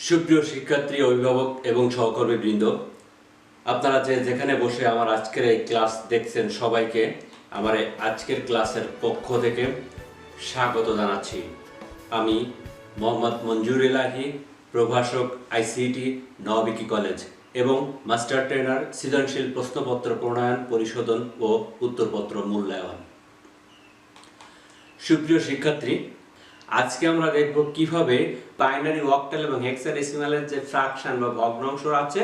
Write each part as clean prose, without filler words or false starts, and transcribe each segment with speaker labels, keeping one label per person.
Speaker 1: সুপ্রিয় শিক্ষার্থী, অভিভাবক এবং সহকর্মীবৃন্দ, আপনারা যেখানে বসে আমার আজকের এই ক্লাস দেখছেন সবাইকে আমার আজকের ক্লাসের পক্ষ থেকে স্বাগত জানাচ্ছি। আমি মোহাম্মদ মঞ্জুর এলাহি, প্রভাষক আইসিটি নওবিকি কলেজ এবং মাস্টার ট্রেনার সৃজনশীল প্রশ্নপত্র প্রণয়ন, পরিশোধন ও উত্তরপত্র মূল্যায়ন। সুপ্রিয় শিক্ষার্থী, আজকে আমরা দেখব কিভাবে বাইনারি, অক্টাল এবং হেক্সাডেসিমালের যে ফ্র্যাকশন বা ভগ্নাংশ আছে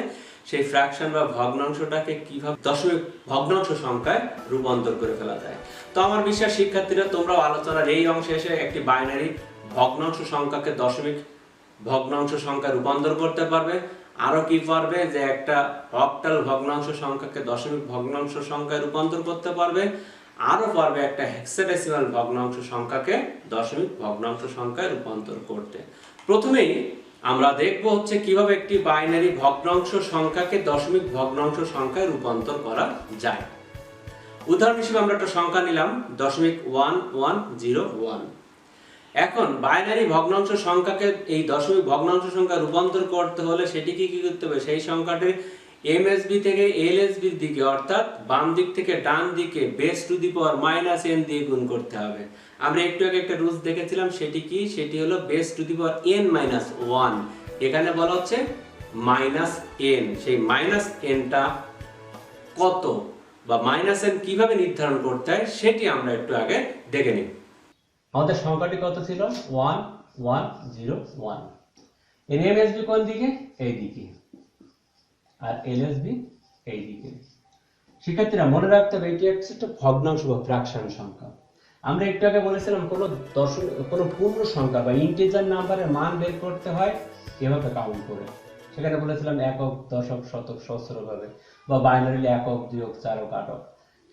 Speaker 1: সেই ফ্র্যাকশন বা ভগ্নাংশটাকে কিভাবে দশমিক ভগ্নাংশ সংখ্যায় রূপান্তর করে ফেলা যায়। তো আমার বিশ্বাস শিক্ষার্থীরা তোমরাও আলোচনার এই অংশে এসে একটি বাইনারি ভগ্নাংশ সংখ্যাকে দশমিক ভগ্নাংশ সংখ্যায় রূপান্তর করতে পারবে। আরো কি পারবে যে একটা অক্টাল ভগ্নাংশ সংখ্যাকে দশমিক ভগ্নাংশ সংখ্যায় রূপান্তর করতে পারবে। আরো পারবে একটা হেক্সাডেসিমাল ভগ্নাংশ সংখ্যাকে দশমিক ভগ্নাংশ সংখ্যায় রূপান্তর করতে। প্রথমেই আমরা দেখব হচ্ছে কিভাবে একটি বাইনারি ভগ্নাংশ সংখ্যাকে দশমিক ভগ্নাংশ সংখ্যায় রূপান্তর করা যায়। উদাহরণ হিসেবে আমরা একটা সংখ্যা নিলাম 0.1101। এখন বাইনারি ভগ্নাংশ সংখ্যাকে এই দশমিক ভগ্নাংশ সংখ্যায় রূপান্তর করতে হলে সেটিকে কি করতে হবে, সেই সংখ্যাটির এমএসবি থেকে এলএসবি এর দিকে অর্থাৎ বাম দিক থেকে ডান দিকে base to the power -n দিয়ে গুণ করতে হবে। আমরা একটু আগে একটা রুলস দেখেছিলাম, সেটি কি, সেটি হলো base to the power n-1। এখানে বলা হচ্ছে -n। সেই -nটা কত বা -n কিভাবে নির্ধারণ করতে হয় সেটি আমরা একটু আগে দেখে নিই। আমাদের সংখ্যাটি কত ছিল? 1101। এমএসবি কোন দিকে? এই দিকে, আর এলএসবি এই দিকে। শিক্ষার্থীরা মনে রাখতে হবে এটি একটা ভগ্নাংশ বা ফ্র্যাকশন সংখ্যা। আমরা একটু আগে বলেছিলাম কোন পূর্ণ সংখ্যা বা ইন্টিজার নাম্বারের মান বের করতে হয় এভাবে কাউন্ট করে। সেখানে বলেছিলাম একক, দশক, শতক, সহস্র ভাবে, বা বাইনারি একক, দ্বিয়ক, চারক, আটক।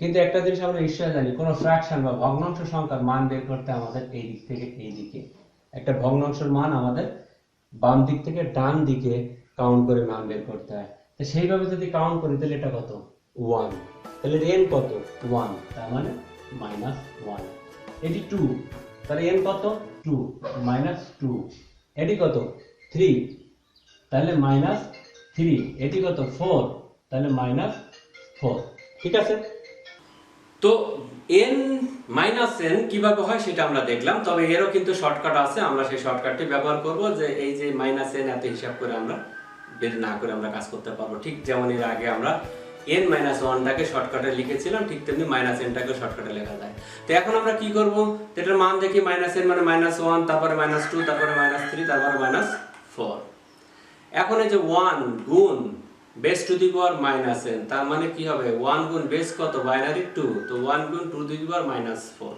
Speaker 1: কিন্তু একটা জিনিস আমরা নিশ্চয় জানি, কোন ফ্র্যাকশন বা ভগ্নাংশ সংখ্যার মান বের করতে আমাদের এই দিক থেকে এই দিকে, একটা ভগ্নাংশের মান আমাদের বাম দিক থেকে ডান দিকে কাউন্ট করে মান বের করতে হয়। তো সেইভাবে যদি কাউন্ট করি তাহলে এটা কত? 1। তাহলে n কত? 1, তার মানে -1। এটি 2, তাহলে n কত? 2, -2। এটি কত? 3, তাহলে -3। এটি কত? 4, তাহলে -4। ঠিক আছে? তো n কিভাবে হয় সেটা আমরা দেখলাম, তবে এরও কিন্তু শর্টকাট আছে। আমরা সেই শর্টকাটটি ব্যবহার করব, যে এই যে -n এত হিসাব করে আমরা বের না করে আমরা কাজ করতে পারবো। ঠিক যেমন এর আগে আমরা n-1টাকে শর্টকাটে লিখেছিলাম, ঠিক তেমনি -nটাকে শর্টকাটে লেখা যায়। তো এখন আমরা কি করব, এটার মান দেখি। -n মানে -1, তারপরে -2, তারপরে -3, তারপরে -4। এখন এই যে 1 গুণ base to the power -n, তার মানে কি হবে? 1 গুণ বেস কত? বাইনারি 2, তো 1 গুণ টু দি পাওয়ার -4।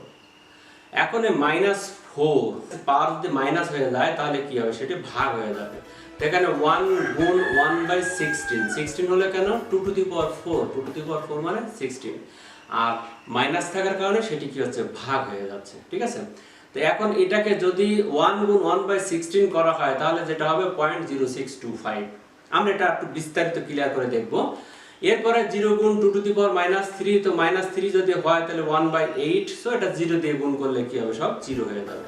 Speaker 1: এখন এই -4 পাওয়ার যদি মাইনাস হয়ে যায় তাহলে কি হবে? সেটি ভাগ হয়ে যাবে। তো এখানে 1 গুণ 1/16, 16 হলে কেন? 2 to the power 4, 2 to the পাওয়ার 4 মানে 16। আর মাইনাস থাকার কারণে সেটি কি হচ্ছে? ভাগ হয়ে যাচ্ছে। ঠিক আছে? তো এখন এটাকে যদি 1 গুণ 1/16 করা হয় তাহলে যেটা হবে 0.0625। আমরা এটা একটু বিস্তারিত ক্লিয়ার করে দেখব। এরপরে 0 গুণ 2 টু দি পাওয়ার -3, তো -3 যদি হয় তাহলে 1/8, সো এটা 0 দিয়ে গুণ করলে কি হবে? সব 0 হয়ে যাবে।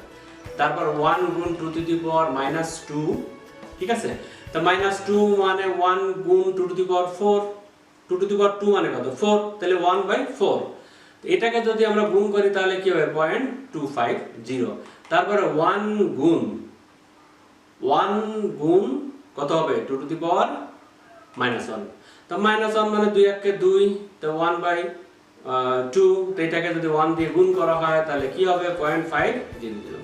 Speaker 1: তারপর 1 গুণ 2 টু দি পাওয়ার -2, ঠিক আছে? তো -2 মানে 1 গুণ 2 to the power 4, 2 to the পাওয়ার 2 মানে কত? 4, তাহলে 1/4। এটাকে যদি আমরা গুণ করি তাহলে কি হবে? 0.250। তারপরে 1 গুণ কত হবে? 2 টু দি পাওয়ার -1, তো -1 মানে 2 1 কে 2, তো 1/2। তো এটাকে যদি 1 দিয়ে গুণ করা হয় তাহলে কি হবে? 0.500।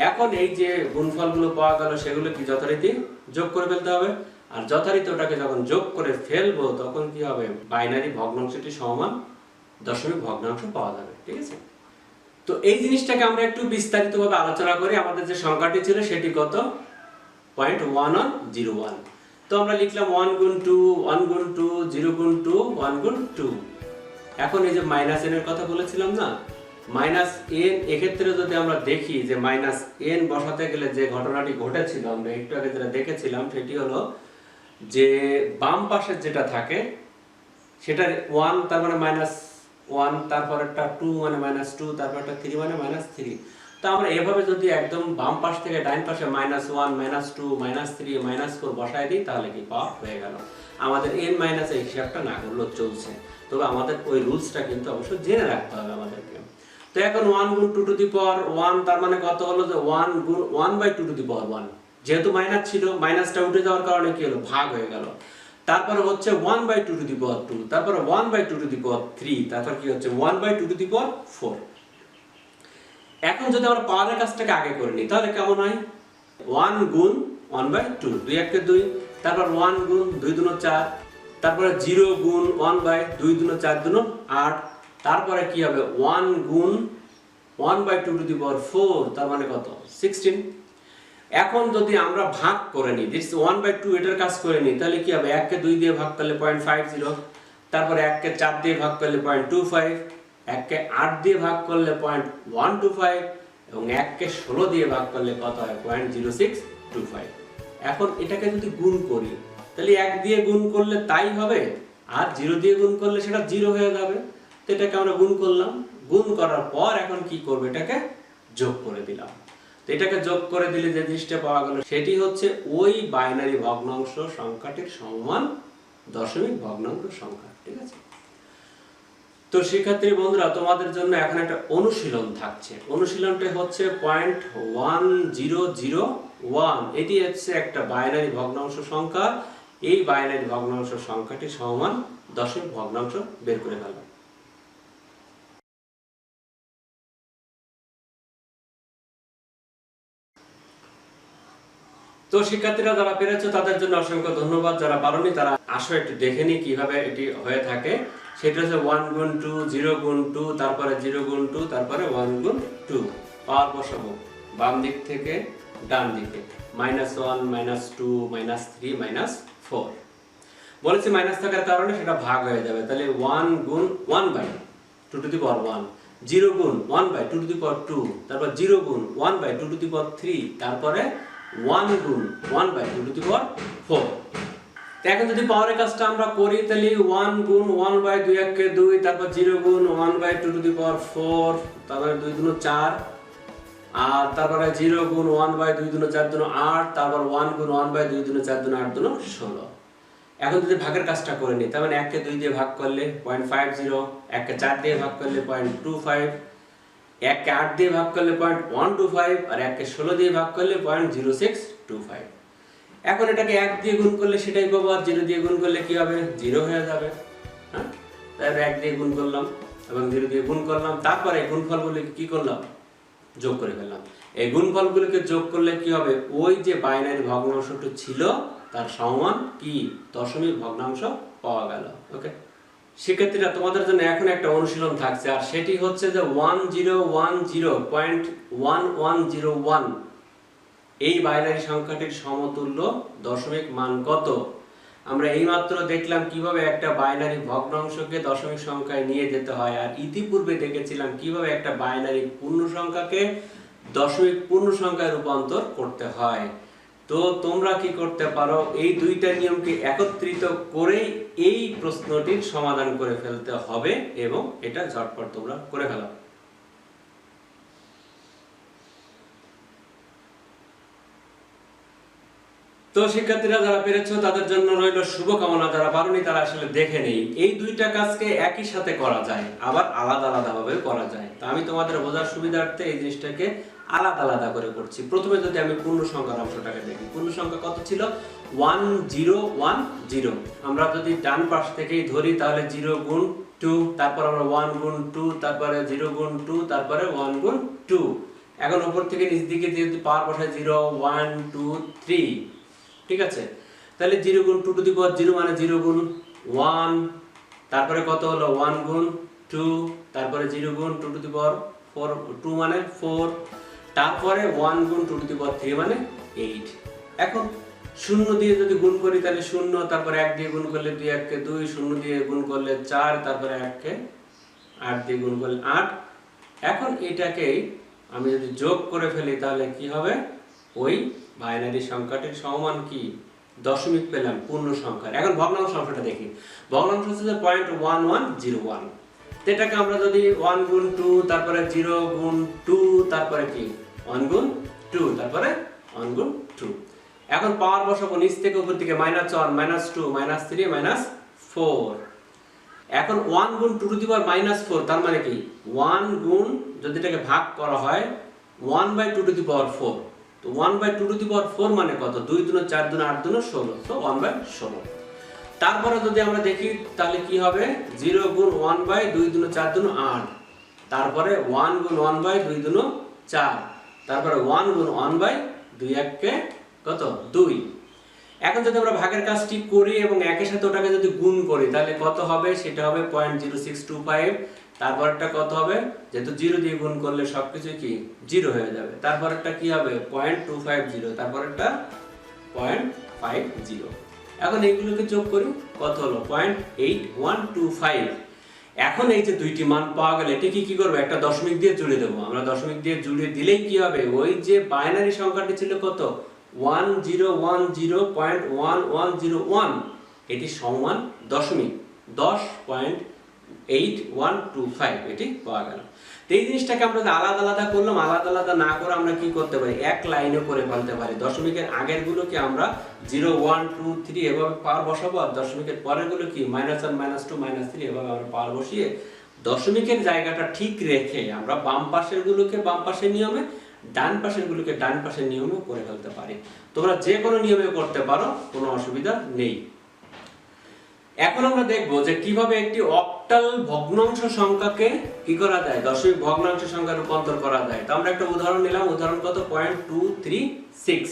Speaker 1: এখন এই যে গুণফলগুলো পাওয়া গেল সেগুলো কি যথারীতি যোগ করে ফেলতে হবে। আর যথারীতি ওটাকে যখন যোগ করে ফেলবো তখন কি হবে? বাইনারি ভগ্নাংশটি সমান দশমিক ভগ্নাংশ পাওয়া যাবে। ঠিক আছে? তো এই জিনিসটাকে আমরা একটু বিস্তারিতভাবে আলোচনা করি। আমাদের যে সংখ্যাটি ছিল সেটি কত? 0.1101। তো আমরা লিখলাম 1 গুণ 2, 1 গুণ 2, 0 গুণ 2, 1 গুণ 2। এখন এই যে -n এর কথা বলেছিলাম না, -n এক্ষেত্রে যদি আমরা দেখি যে -n বসাতে গেলে যে ঘটনাটি ঘটেছিল আমরা একটু আগে যেটা দেখেছিলাম, সেটি হলো যে বাম পাশে যেটা থাকে সেটা 1, তার মানে -1, তারপর একটা 2 মানে -2, তারপর একটা 3 মানে -3। তো তা আমরা এভাবে যদি একদম বাম পাশ থেকে ডান পাশে -1 -2 -3 -4 বসায় দিই তাহলে কি পাওয়া হয়ে গেল। আমাদের n মাইনাস এর হিসাবটা না করলেও চলছে, তবে আমাদের ওই রুলসটা কিন্তু অবশ্যই জেনে রাখতে হবে আমাদেরকে। তো এখন 1 গুণ 2 টু দি পাওয়ার 1 তার মানে কত হলো যে 1 গুণ 1/2 টু দি পাওয়ার 1, যেহেতু মাইনাস ছিল মাইনাসটা উঠে যাওয়ার কারণে কি হলো ভাগ হয়ে গেল। তারপরে হচ্ছে 1/2 টু দি পাওয়ার 2, তারপরে 1/2 টু দি পাওয়ার 3, তারপর কি হচ্ছে 1/2 টু দি পাওয়ার 4। এখন যদি আমরা পাওয়ারের কাজটাকে আগে করে নিই তাহলে কেমন হয়, 1 গুণ 1/2, 2 1 2, তারপর 1 গুণ 2 2 4, তারপরে 0 গুণ 1/2 2 4 2 8, তারপরে কি হবে 1 গুণ 1/2 টু দি পাওয়ার 4 তার মানে কত 16। এখন যদি আমরা ভাগ করে নিই দিস 1/2 এটার কাজ করে নিই তাহলে কি হবে 1 কে 2 দিয়ে ভাগ করলে 0.50, তারপরে 1 কে 4 দিয়ে ভাগ করলে 0.25, 1 কে 8 দিয়ে ভাগ করলে 0.125 এবং 1 কে 16 দিয়ে ভাগ করলে কত হয় 0.0625। এখন এটাকে যদি গুণ করি তাহলে 1 দিয়ে গুণ করলে তাই হবে, আর 0 দিয়ে গুণ করলে সেটা 0 হয়ে যাবে। তো এটাকে আমরা গুণ করলাম, গুণ করার পর এখন কি করব এটাকে যোগ করে দিলাম। তো এটাকে যোগ করে দিলে যে জিনিসটা পাওয়া গেল সেটি হচ্ছে ওই বাইনারি ভগ্নাংশ সংখ্যাটির সমমান দশমিক ভগ্নাংশ সংখ্যা। ঠিক আছে, তো শিক্ষার্থী বন্ধুরা তোমাদের জন্য এখন একটা অনুশীলন থাকছে। অনুশীলনটা হচ্ছে 0.1001, এটি হচ্ছে একটা বাইনারি ভগ্নাংশ সংখ্যা। এই বাইনারি ভগ্নাংশ সংখ্যাটি সমান দশমিক ভগ্নাংশ বের করে ফেলো। তো শিক্ষার্থীরা যারা পেরেছো তাদের জন্য অসংখ্য ধন্যবাদ, যারা পারোনি তারা আসো একটু দেখে নি কিভাবে এটি হয়ে থাকে। সেটা হচ্ছে 1 গুণ 2, 0 গুণ 2, তারপরে 0 গুণ 2, তারপরে 1 গুণ 2। পাওয়ার বসাবো বাম দিক থেকে ডান দিকে, -1 -2 -3 -4। বলেছি মাইনাস থাকার কারণে সেটা ভাগ হয়ে যাবে, তাহলে 1 গুণ 1/2 টু দি পাওয়ার 1, 0 গুণ 1/2 টু দি পাওয়ার 2, তারপর 0 গুণ 1/2 টু দি পাওয়ার 3, তারপরে 1 গুণ 1/2 টু দি পাওয়ার 4। এখন যদি পাওয়ারের কাজটা আমরা করি তাহলে 1 গুণ 1/2 1 কে 2, তারপর 0 গুণ 1/2 টু দি পাওয়ার 4, তারপরে 2 2 4, আর তারপরে 0 গুণ 1/2 2 4 2 8, তারপর 1 গুণ 1/2 2 4 2 8 2 16। এখন যদি ভাগের কাজটা করে নিই তার মানে 1 কে 2 দিয়ে ভাগ করলে 0.50, 1 কে 4 দিয়ে ভাগ করলে 0.25, 1 কে 8 দিয়ে ভাগ করলে 0.125, আর 1 কে 16 দিয়ে ভাগ করলে 0.0625। এখন এটাকে 1 দিয়ে গুণ করলে সেটাই পাবো, আর 0 দিয়ে গুণ করলে কি হবে 0 হয়ে যাবে। হ্যাঁ, তাহলে 1 দিয়ে গুণ করলাম এবং 0 দিয়ে গুণ করলাম, তারপরে গুণফলগুলোকে কি করলাম যোগ করে ফেললাম। এই গুণফলগুলোকে যোগ করলে কি হবে ওই যে বাইনারি ভগ্নাংশটি ছিল তার সমান কি দশমিক ভগ্নাংশ পাওয়া গেল। ওকে শিক্ষার্থীরা, তোমাদের জন্য এখন একটা অনুশীলন থাকছে, আর সেটি হচ্ছে যে 1010.1101 এই বাইনারি সংখ্যাটির সমতুল্য দশমিক মান কত। আমরা এইমাত্র দেখলাম কিভাবে একটা বাইনারি ভগ্নাংশকে দশমিক সংখ্যায় নিয়ে যেতে হয়, আর ইতিপূর্বে দেখেছিলাম কিভাবে একটা বাইনারি পূর্ণ সংখ্যাকে দশমিক পূর্ণ সংখ্যায় রূপান্তর করতে হয়। তো তোমরা কি করতে পারো, এই দুইটা নিয়মকে একত্রিত করেই এই প্রশ্নটির সমাধান করে ফেলতে হবে এবং এটা ঝটপট তোমরা করে ফেলো। তো শিক্ষার্থীরা যারা পেরেছো তাদের জন্য রইল শুভকামনা, যারা পারোনি তারা আসলে দেখে নেই। এই দুইটা কাজকে একই সাথে করা যায়, আবার আলাদা আলাদা ভাবে করা যায়। তো আমি তোমাদের বোঝার সুবিধার্থে এই জিনিসটাকে আলাদা আলাদা করে করছি। প্রথমে যদি আমি পূর্ণ সংখ্যার অংশটাকে দেখি, পূর্ণ সংখ্যা কত ছিল 1010। আমরা যদি ডান পাশ থেকেই ধরি তাহলে 0 গুণ 2, তারপর আমরা 1 গুণ 2, তারপরে 0 গুণ 2, তারপরে 1 গুণ 2। এখন উপর থেকে নিচ দিকে যদি পাওয়ার বসায় 0 1 2 3, ঠিক আছে। তাহলে 0 গুণ 2 টু দি পাওয়ার 0 মানে 0 গুণ 1, তারপরে কত হলো 1 গুণ 2, তারপরে 0 গুণ 2 টু দি পাওয়ার 4, 2 মানে 4, তারপরে 1 গুণ 2 টু দি পাওয়ার 3 মানে 8। এখন 0 দিয়ে যদি গুণ করি তাহলে 0, তারপরে 1 দিয়ে গুণ করলে 2 1 কে 2, 0 দিয়ে গুণ করলে 4, তারপরে 1 কে 8 দিয়ে গুণ করলে 8। এখন এটাকেই আমি যদি যোগ করে ফেলি তাহলে কি হবে ওই বাইনারি সংখ্যাটির সমান কি দশমিক পেলাম পূর্ণ সংখ্যার। এখন ভগ্নাংশ অংশটা দেখি। ভগ্নাংশ হচ্ছে 0.1101। তো এটাকে আমরা যদি 1 গুণ 2 তারপরে 0 গুণ 2 তারপরে কি 1 গুণ 2 তারপরে 1 গুণ 2। এখন পাওয়ার বসাবো নিচ থেকে উপর দিকে -1 -2 -3 -4। এখন 1 গুণ 2 টু দি পাওয়ার -4 তার মানে কি 1 গুণ যদি এটাকে ভাগ করা হয় 1/2 টু দি পাওয়ার 4। তো 1/2 টু দি পাওয়ার 4 মানে কত? 2 দুনো 4 দুনো 8 দুনো 16, তো 1/16। তারপরে যদি আমরা দেখি তাহলে কি হবে 0 গুণ 1/2 দুনো 4 দুনো 8, তারপরে 1 গুণ 1/2 দুনো 4, তারপরে 1 গুণ 1/2 1 কত 2। এখন যদি আমরা ভাগের কাজটি করি এবং একের সাথে ওটাকে যদি গুণ করি তাহলে কত হবে? সেটা হবে 0.0625। তারপরটা কত হবে? যেহেতু 0 দিয়ে গুণ করলে সবকিছু কি 0 হয়ে যাবে। তারপরটা কি হবে 0.250, তারপরটা 0.50। এখন এইগুলোকে যোগ করি, কত হলো 0.8125। এখন এই যে দুইটি মান পাওয়া গেলে এটাকে কি করব? একটা দশমিক দিয়ে জুড়ে দেবো। আমরা দশমিক দিয়ে জুড়ে দিলেই কি হবে? ওই যে বাইনারি সংখ্যাটি ছিল কত 1010.1101, এটি সমান দশমিক 10.8125 এটি পাওয়া গেল। তো এই জিনিসটাকে আমরা আলাদা আলাদা করলাম, আলাদা আলাদা না করে আমরা কি করতে পারি? এক লাইনে করে ফেলতে পারি। দশমিকের আগের গুলোকে আমরা 0 1 2 3 এভাবে পাওয়ার বসাবো, আর দশমিকের পরের গুলো কি -1 -2 -3 এভাবে আমরা পাওয়ার বসিয়ে দশমিকের জায়গাটা ঠিক রেখে আমরা বাম পাশের গুলোকে বাম পাশের নিয়মে, ডান পাশের গুলোকে ডান পাশের নিয়মে করে ফেলতে পারি। তোমরা যে কোনো নিয়মে করতে পারো, কোনো অসুবিধা নেই। এখন আমরা দেখব যে কিভাবে একটি অক্টাল ভগ্নাংশ সংখ্যাকে কি করা যায়, দশমিক ভগ্নাংশ সংখ্যায় রূপান্তর করা যায়। তো আমরা একটা উদাহরণ নিলাম, উদাহরণ কত 0.236।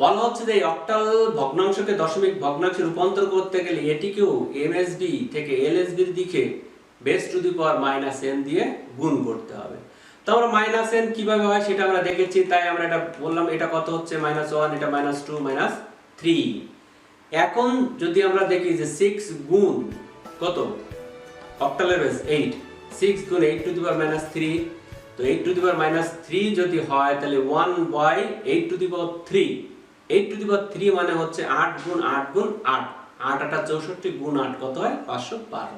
Speaker 1: বলা হচ্ছে যে এই অক্টাল ভগ্নাংশকে দশমিক ভগ্নাংশে রূপান্তর করতে গেলে এটিকেও এমএসবি থেকে এলএসবি এর দিকে base to the power -n দিয়ে গুণ করতে হবে। তো আমরা -n কিভাবে হয় সেটা আমরা দেখেছি, তাই আমরা এটা বললাম। এটা কত হচ্ছে -1, এটা -2 -3। এখন যদি আমরা দেখি যে 6 গুণ কত অক্টালের বেস 8, 6 গুণ 8 টু দি পাওয়ার -3, তো 8 টু দি পাওয়ার -3 যদি হয় তাহলে 1/8 to the power 3। 8 to the পাওয়ার 3 মানে হচ্ছে 8 গুণ 8 গুণ 8, 8 8 64 গুণ 8 কত হয় 512।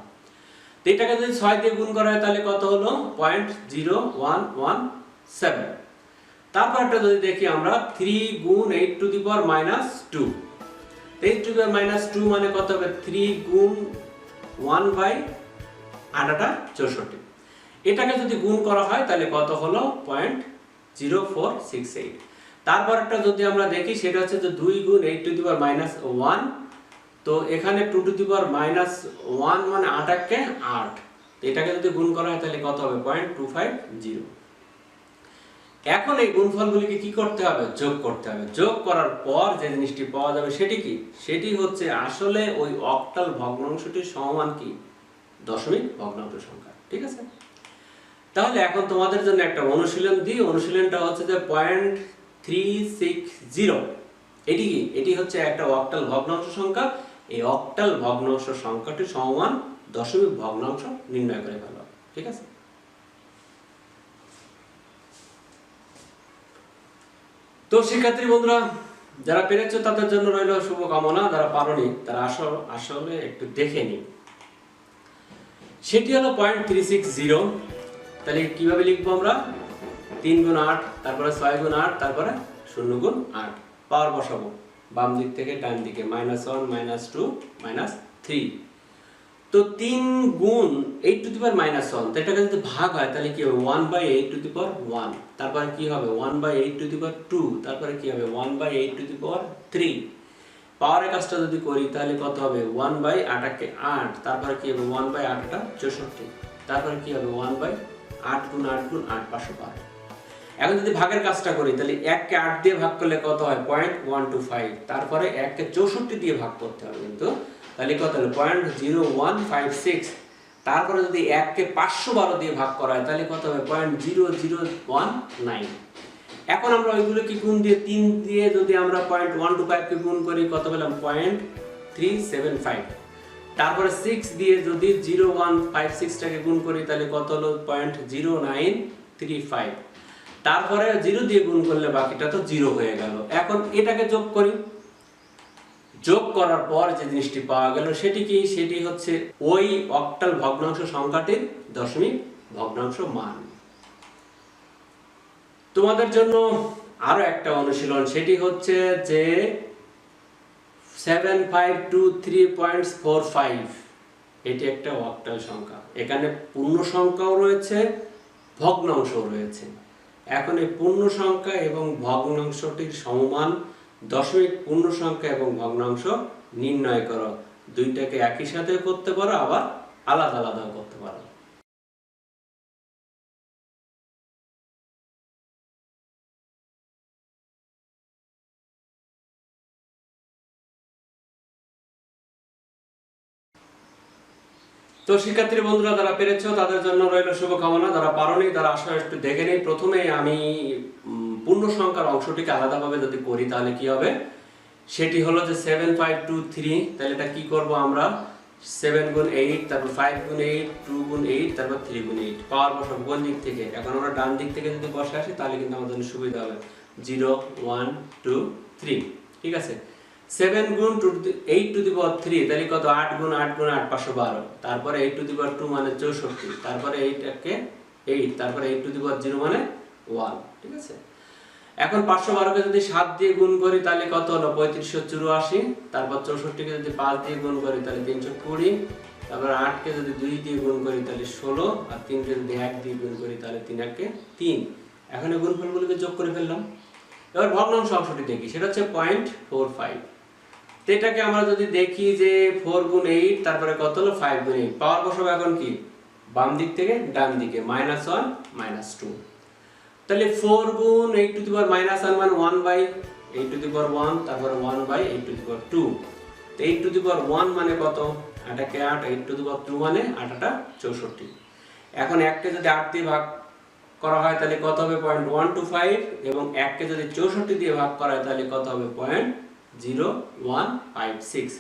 Speaker 1: তো এটাকে যদি 6 দিয়ে গুণ করা হয় তাহলে কত হলো 0.0117। তারপরটা যদি দেখি আমরা 3 গুণ 8 to the power -2, 8 to the পাওয়ার -2 মানে কত হবে 3 গুণ 1/8 এটাকে যদি গুণ করা হয় তাহলে কত হলো 0.0468। তারপরটা যদি আমরা দেখি সেটা হচ্ছে যে 2 গুণ 8 টু দি পাওয়ার -1, তো এখানে 2 টু দি পাওয়ার -1 মানে 8 কে 8, তো এটাকে যদি গুণ করা হয় তাহলে কত হবে 0.250। এখন এই গুণফলগুলিকে কি করতে হবে? যোগ করতে হবে। যোগ করার পর যে জিনিসটি পাওয়া যাবে সেটি কি? সেটি হচ্ছে আসলে ওই অক্টাল ভগ্নাংশটির সমান কি দশমিক ভগ্নাংশ সংখ্যা। ঠিক আছে, তাহলে এখন তোমাদের জন্য একটা অনুশীলন দিই। অনুশীলনটা হচ্ছে যে 0.360। এটি কি? এটি হচ্ছে একটা অক্টাল ভগ্নাংশ সংখ্যা। এই অক্টাল ভগ্নাংশ সংখ্যাটির সমান দশমিক ভগ্নাংশ নির্ণয় করে ফেলো। ঠিক আছে, তো শিক্ষার্থী বন্ধুরা যারা পেরেছো তাদের জন্য রইল শুভকামনা, যারা পারোনি তারা আসলে একটু দেখে নি। সেটি হলো 0.360। তাহলে কিভাবে লিখবো আমরা? 3 গুণ 8, তারপরে 6 গুণ 8, তারপরে 0 গুণ 8। পাওয়ার বসাবো বাম দিক থেকে ডান দিকে, -1 -2 -3। তো 3 গুণ 8 টু দি পাওয়ার -1, তো এটাকে যদি ভাগ হয় তাহলে কি হবে 1/8 টু দি পাওয়ার 1, তারপরে কি হবে 1/8 টু দি পাওয়ার 2, তারপরে কি হবে 1/8 টু দি পাওয়ার 3। পাওয়ারের কাজটা যদি করি তাহলে কত হবে 1/8 কে 8, তারপরে কি হবে 1/8 64, তারপরে কি হবে 1/8 গুণ 8 গুণ 8 512। এখন যদি ভাগের কাজটা করি তাহলে 1 কে 8 দিয়ে ভাগ করলে কত হয় 0.125, তারপরে 1 কে 64 দিয়ে ভাগ করতে হবে কিন্তু, তাহলে কত হলো 0.0156। তারপরে যদি 1 কে 512 দিয়ে ভাগ করা হয় তাহলে কত হবে 0.0019। এখন আমরা ওইগুলোকে গুণ দিয়ে 3 দিয়ে যদি আমরা 0.125 কে গুণ করি কত পেলাম 0.375। তারপরে 6 দিয়ে যদি 0156 টাকে গুণ করি তাহলে কত হলো 0.0935। তারপরে 0 দিয়ে গুণ করলে বাকিটা তো 0 হয়ে গেল। এখন এটাকে যোগ করি, যোগ করার পর যে জিনিসটি পাওয়া গেল সেটি হচ্ছে ওই অক্টাল ভগ্নাংশ সংখ্যাটির দশমিক ভগ্নাংশ মান। তোমাদের জন্য আরো একটা অনুশীলন, সেটি হচ্ছে যে 7523.45 এটি একটা অক্টাল সংখ্যা। এখানে পূর্ণ সংখ্যাও রয়েছে, ভগ্নাংশও রয়েছে। এখন এই পূর্ণ সংখ্যা এবং ভগ্নাংশটির সমমান দশমিক পূর্ণ সংখ্যা এবং ভগ্নাংশ নির্ণয় করো। দুইটাকে একই সাথে করতে পারো, আবার আলাদা আলাদা করতে পারো। তো শিক্ষার্থী বন্ধুরা, যারা পেরেছো তাদের জন্য রইল শুভকামনা। যারা পারোনি তারা আসলে একটু দেখে নেই। প্রথমে আমি পূর্ণ সংখ্যার অংশটিকে আলাদাভাবে যদি করি তাহলে কি হবে, সেটি হলো যে 7523। তাহলে এটা কি করব আমরা, 7 গুণ 8, তারপর 5 গুণ 8, 2 গুণ 8, তারপর 3 গুণ 8 পাওয়ার বসাবো কোন দিক থেকে। এখন আমরা ডান দিক থেকে যদি বসে আসি তাহলে কিন্তু আমাদের জন্য সুবিধা হবে। 0 1 2 3, ঠিক আছে। 7 গুণ 8 টু দি পাওয়ার 3, তাহলে কত, 8 গুণ 8 গুণ 8 512। তারপরে 8 টু দি পাওয়ার 2 মানে 64, তারপরে 8 তারপরে 8 টু দি পাওয়ার 0 মানে 1, ঠিক আছে। এখন 512 কে যদি 7 দিয়ে গুণ করি তাহলে কত হলো, 3584। তারপর 64 কে যদি 5 দিয়ে গুণ করি তাহলে 320। তারপর 8 কে যদি 2 দিয়ে গুণ করি তাহলে 16, আর 3 কে যদি 1 দিয়ে গুণ করি তাহলে 3 কে 3। এখন এই গুণফলগুলোকে যোগ করে ফেললাম। এবার ভগ্নাংশ অংশটি দেখি, সেটা হচ্ছে 0.45। তো এটাকে আমরা যদি দেখি যে 4 গুণ 8, তারপরে কত হলো 5 গুণ 8, পাওয়ার বসাবো এখন কি, বাম দিক থেকে ডান দিকে, -1 -2। তাহলে 4 গুণ 8 টু দি পাওয়ার -1 মানে 1/8 টু দি পাওয়ার 1, তারপরে 1/8 টু দি পাওয়ার 2। তো 8 টু দি পাওয়ার 1 মানে কত, 8 কে 8, 8 টু দি পাওয়ার 2 মানে 8 64। এখন 1 কে যদি 8 দিয়ে ভাগ করা হয় তাহলে কত হবে, 0.125, এবং 1 কে যদি 64 দিয়ে ভাগ করা হয় তাহলে কত হবে, 0.0156।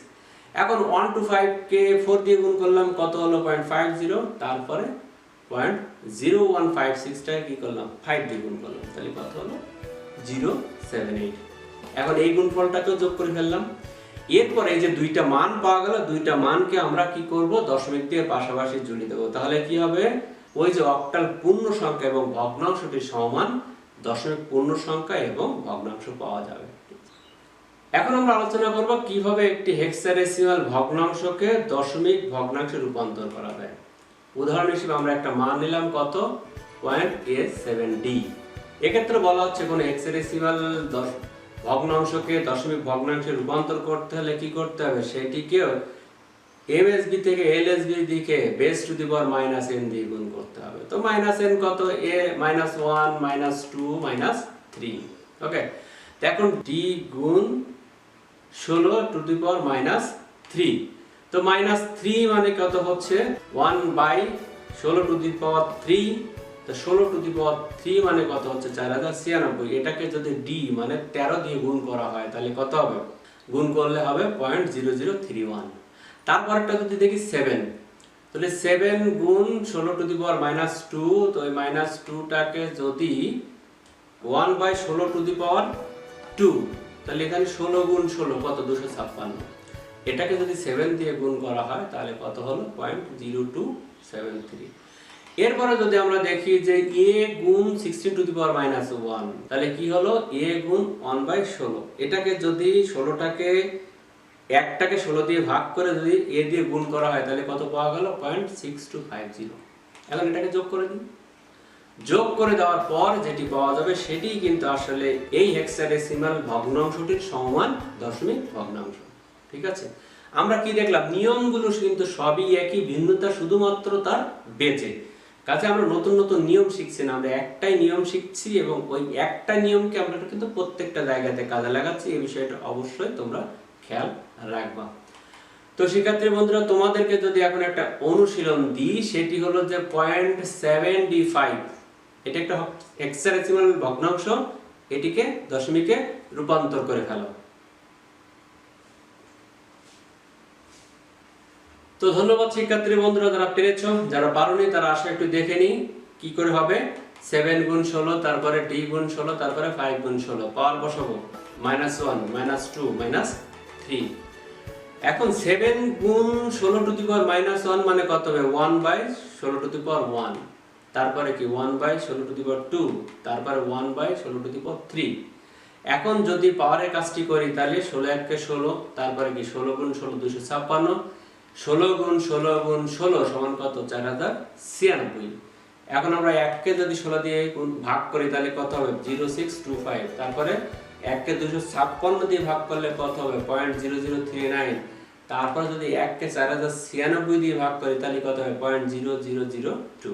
Speaker 1: এখন 125 কে 4 দিয়ে গুণ করলাম, কত হলো, 0.50, তারপরে 0.0156 টাকে কি করলাম, 5 দিয়ে গুণ করলাম, তাহলে কত হলো, 078। এখন এই গুণফলটাকেও যোগ করে ফেললাম। এরপরে এই যে দুইটা মান পাওয়া গেল, দুইটা মানকে আমরা কি করব, দশমিক দিয়ে পাশাপাশি জুড়ে দেব। তাহলে কি হবে, ওই যে অক্টাল পূর্ণ সংখ্যা এবং ভগ্নাংশটির সমান দশমিক পূর্ণ সংখ্যা এবং ভগ্নাংশ পাওয়া যাবে। এখন আমরা আলোচনা করব কিভাবে একটি হেক্সাডেসিমাল ভগ্নাংশকে দশমিক ভগ্নাংশে রূপান্তর করা যায়। উদাহরণ হিসেবে আমরা একটা মান নিলাম, কত, 0.A7D। এক্ষেত্রে বলা হচ্ছে কোন হেক্সাডেসিমাল ভগ্নাংশকে দশমিক ভগ্নাংশে রূপান্তর করতে হলে কি করতে হবে, সেটিকে MSB থেকে LSB দিকে base to the power -n দিয়ে গুণ করতে হবে। তো -n কত, a -1 -2 -3, ওকে। তো এখন d গুণ 16 টু দি পাওয়ার -3। তো -3 মানে কত হচ্ছে, 1/16 টু দি পাওয়ার 3। তো 16 টু দি পাওয়ার 3 মানে কত হচ্ছে, 4096। এটাকে যদি d মানে 13 দিয়ে গুণ করা হয় তাহলে কত হবে, গুণ করলে হবে 0.0031। তারপরটা যদি দেখি 7, তাহলে 7 গুণ 16 টু দি পাওয়ার -2। তো এই -2টাকে যদি 1/16 টু দি পাওয়ার 2, তাহলে এখানে 16 গুণ 16 কত, 256। এটাকে যদি 7 দিয়ে গুণ করা হয় তাহলে কত হলো, 0.0273। এরপরে যদি আমরা দেখি যে a গুণ 16 টু দি পাওয়ার -1, তাহলে কি হলো, a গুণ 1/16। এটাকে যদি 16টাকে 1টাকে 16 দিয়ে ভাগ করে যদি a দিয়ে গুণ করা হয় তাহলে কত পাওয়া গেল, 0.6250। এখন এটাকে যোগ করে দিই। যোগ করে দেওয়ার পর যেটি পাওয়া যাবে সেটিই কিন্তু আসলে এই হেক্সাডেসিমাল ভগ্নাংশটির সমান দশমিক ভগ্নাংশ, ঠিক আছে। আমরা কি দেখলাম, নিয়মগুলো কিন্তু সবই একই, ভিন্নতা শুধুমাত্র তার বেজে। কাজে আমরা নতুন নতুন নিয়ম শিখছি না, আমরা একটাই নিয়ম শিখছি এবং ওই একটা নিয়মকে আমরা কিন্তু প্রত্যেকটা জায়গাতে কাজে লাগাচ্ছি। এই বিষয়টা অবশ্যই তোমরা খেয়াল রাখবা। তো শিক্ষার্থী বন্ধুরা, তোমাদেরকে যদি এখন একটা অনুশীলন দিই, সেটি হলো যে 0.75, এটা একটা হেক্সাডেসিমাল ভগ্নাংশ, এটিকে দশমিকে রূপান্তর করে ফেলো। তো ধন্যবাদ শিক্ষার্থী বন্ধুরা যারা পেরেছো, যারা পারোনি তারা আসলে একটু দেখে নি কি করে হবে। 7 গুণ 16, তারপরে d গুণ 16, তারপরে 5 গুণ 16, পাওয়ার বসাবো, -1 -2 -3। এখন 7 গুণ 16 টু দি পাওয়ার -1 মানে কত হবে 1/16 টু দি পাওয়ার 1, তারপরে কি 1/16 টু দি পাওয়ার 2, তারপরে 1/16 টু দি পাওয়ার 3। এখন যদি পাওয়ারের কাজটি করি তাহলে 16 1 16, তারপরে কি 16 গুণ 16 256, 16 গুণ 16 গুণ 16 সমান কত 4096। এখন আমরা 1 কে যদি 16 দিয়ে ভাগ করি তাহলে কত হবে 0625, তারপরে 1 কে 256 দিয়ে ভাগ করলে কত হবে 0.0039, তারপর যদি 1 কে 4096 দিয়ে ভাগ করি তাহলে কত হবে 0.0002।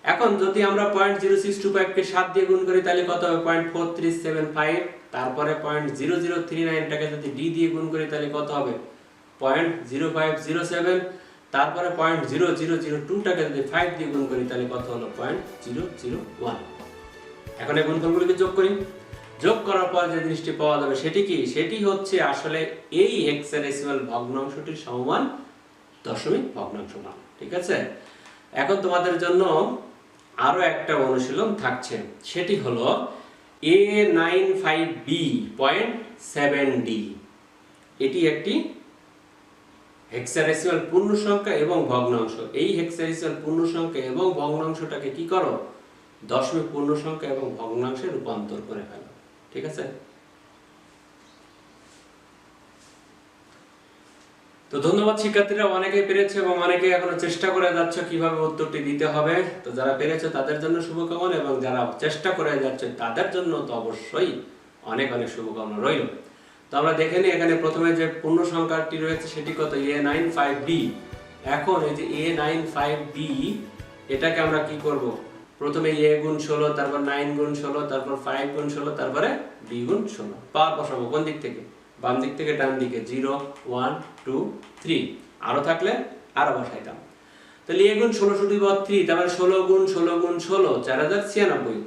Speaker 1: এখন যদি আমরা 0.0625 কে 7 দিয়ে গুণ করি তাহলে কত হবে 0.4375, তারপরে 0.0039 টাকে যদি d দিয়ে গুণ করি তাহলে কত হবে 0.0507, তারপরে 0.0002 টাকে যদি 5 দিয়ে গুণ করি তাহলে কত হলো 0.001। এখন এই গুণফলগুলোকে যোগ করি, যোগ করার পর যে জিনিসটি পাওয়া যাবে সেটি কি, সেটি হচ্ছে আসলে এই হেক্সাডেসিমাল ভগ্নাংশটির সমমান দশমিক ভগ্নাংশ মান। ঠিক আছে, এখন তোমাদের জন্য আরো একটা অনুশীলন থাকছে, সেটি হলো A95B.7D। এটি একটি হেক্সাডেসিমাল পূর্ণ সংখ্যা এবং ভগ্নাংশ। এই হেক্সাডেসিমাল পূর্ণ সংখ্যা এবং ভগ্নাংশটাকে কি করো, দশমিক পূর্ণ সংখ্যা এবং ভগ্নাংশে রূপান্তর করে ফেলো। ঠিক আছে, তো ধন্যবাদ শিক্ষার্থীরা, অনেকেই পেরেছে এবং অনেকেই এখনো চেষ্টা করে যাচ্ছে কিভাবে উত্তরটি দিতে হবে। তো যারা পেরেছে তাদের জন্য শুভকামনা, এবং যারা চেষ্টা করে যাচ্ছে তাদের জন্য তো অবশ্যই অনেক অনেক শুভকামনা রইল। তো আমরা দেখে নিই এখানে প্রথমে যে পূর্ণ সংখ্যাটি রয়েছে সেটি কত A95B। এখন এই যে A95B এটাকে আমরা কি করব, প্রথমে A গুণ 16, তারপর 9 গুণ 16, তারপর 5 গুণ 16, তারপরে B গুণ 16। পাওয়ার বসাবো কোন দিক থেকে, বাম দিক থেকে ডান দিকে, 0 1 2 3, আরো থাকলে আরো বসাইতাম। তাহলে A গুণ 16 টু দি পাওয়ার 3, তারপরে 16 গুণ 16 গুণ 16 4096,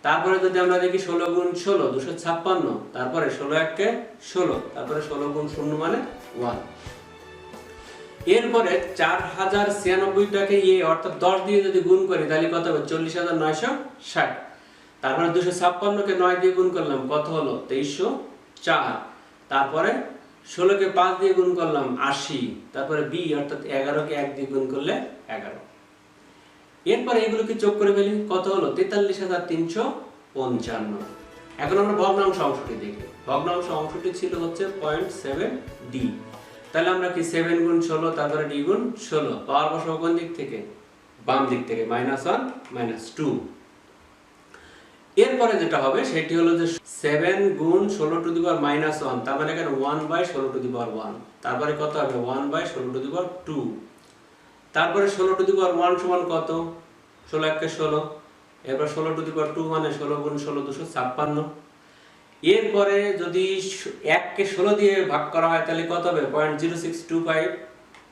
Speaker 1: তারপরে যদি আমরা দেখি 16 গুণ 16 256, তারপরে 16 1 কে 16, তারপরে 16 গুণ 0 মানে 1। এরপরে 4096 টাকে অর্থাৎ 10 দিয়ে যদি গুণ করি তাহলে কত হবে 40960, তারপরে 256 কে 9 দিয়ে গুণ করলাম কত হলো 2304, তারপরে 16 কে 5 দিয়ে গুণ করলাম 80, তারপরে b অর্থাৎ 11 কে 1 দিয়ে গুণ করলে 11। এরপরে এগুলোকে যোগ করে ফেলি, কত হলো 43355। এখন আমরা ভগ্নাংশ অংশটি দেখি। ভগ্নাংশ অংশটি ছিল হচ্ছে 0.7d, তাহলে আমরা কি 7 গুণ 16, তারপরে d গুণ 16, পাওয়ার বসাবো কোন দিক থেকে, বাম দিক থেকে, -1 -2। এরপরে যেটা হবে সেটি হলো যে 7 গুণ 16 টু দি পাওয়ার -1, তার মানে এখানে 1/16 টু দি পাওয়ার 1, তারপরে কত হবে 1/16 টু দি পাওয়ার 2, তারপরে 16 টু দি পাওয়ার 1 সমান কত 16 1 কে 16, এরপর 16 টু দি পাওয়ার 2 মানে 16 গুণ 16 256। এরপরে যদি 1 কে 16 দিয়ে ভাগ করা হয় তাহলে কত হবে 0.0625,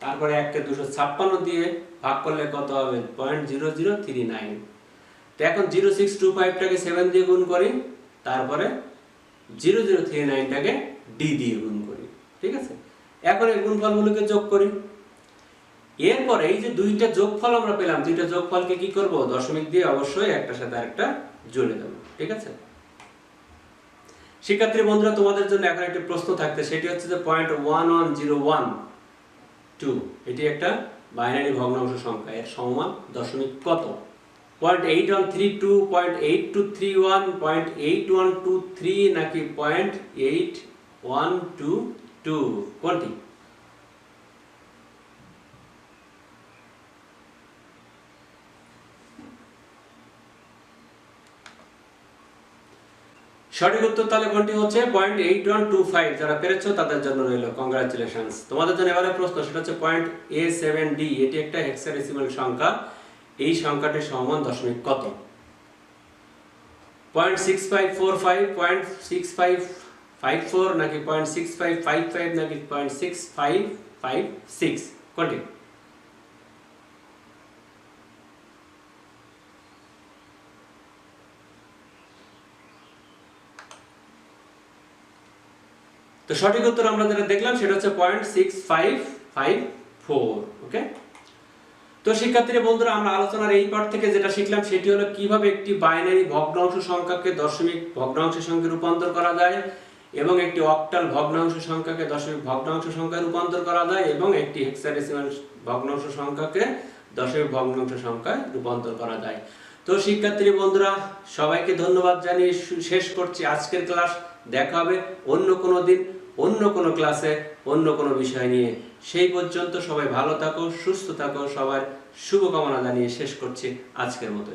Speaker 1: তারপরে 1 কে 256 দিয়ে ভাগ করলে কত হবে 0.0039। তো এখন 0625 টাকে 7 দিয়ে গুণ করি, তারপরে 0039 টাকে d দিয়ে গুণ করি। ঠিক আছে, এখন এই গুণফলগুলোকে যোগ করি। এরপরে এই যে দুইটা যোগফল আমরা পেলাম, দুইটা যোগফলকে কি করব, দশমিক দিয়ে অবশ্যই একটার সাথে আরেকটা জুড়ে দেব। ঠিক আছে শিক্ষার্থী বন্ধুরা, তোমাদের জন্য এখন একটা প্রশ্ন থাকতে, সেটি হচ্ছে যে 0.11012, এটি একটা বাইনারি ভগ্নাংশ সংখ্যা, এর সমমান দশমিক কত, 0.8132, 0.8231, 0.8123 নাকি 0.8122, কোনটি? সঠিক উত্তর তাহলে কোনটি হচ্ছে 0.8125। যারা পেরেছো তাদের জন্য রইল কংগ্রাচুলেশনস। তোমাদের জন্য এবারে প্রশ্ন, সেটা হচ্ছে A7D, এটি একটা হেক্সাডেসিমাল সংখ্যা, এই সংখ্যাটির সমমান দশমিক কত, 0.6545, 0.6554 নাকি 0.6555 নাকি 0.6556, কোনটি? তো সঠিক উত্তর আমরা যেটা দেখলাম সেটা হচ্ছে 0.6554। ওকে, তো শিক্ষার্থীরা বন্ধুরা, আমরা আলোচনার এই পার্ট থেকে যেটা শিখলাম সেটি হলো কিভাবে একটি বাইনারি ভগ্নাংশ সংখ্যাকে দশমিক ভগ্নাংশের সঙ্গে রূপান্তর করা যায়, এবং একটি অক্টাল ভগ্নাংশ সংখ্যাকে দশমিক ভগ্নাংশ সংখ্যায় রূপান্তর করা যায় এবং একটি হেক্সাডেসিমাল ভগ্নাংশ সংখ্যাকে দশমিক ভগ্নাংশ সংখ্যায় রূপান্তর করা যায়। তো শিক্ষার্থী বন্ধুরা, সবাইকে ধন্যবাদ জানিয়ে শেষ করছি আজকের ক্লাস। দেখা হবে অন্য কোনো দিন, অন্য কোনো ক্লাসে, অন্য কোনো বিষয় নিয়ে। সেই পর্যন্ত সবাই ভালো থাকো, সুস্থ থাকো, সবার শুভকামনা জানিয়ে শেষ করছি আজকের মতো।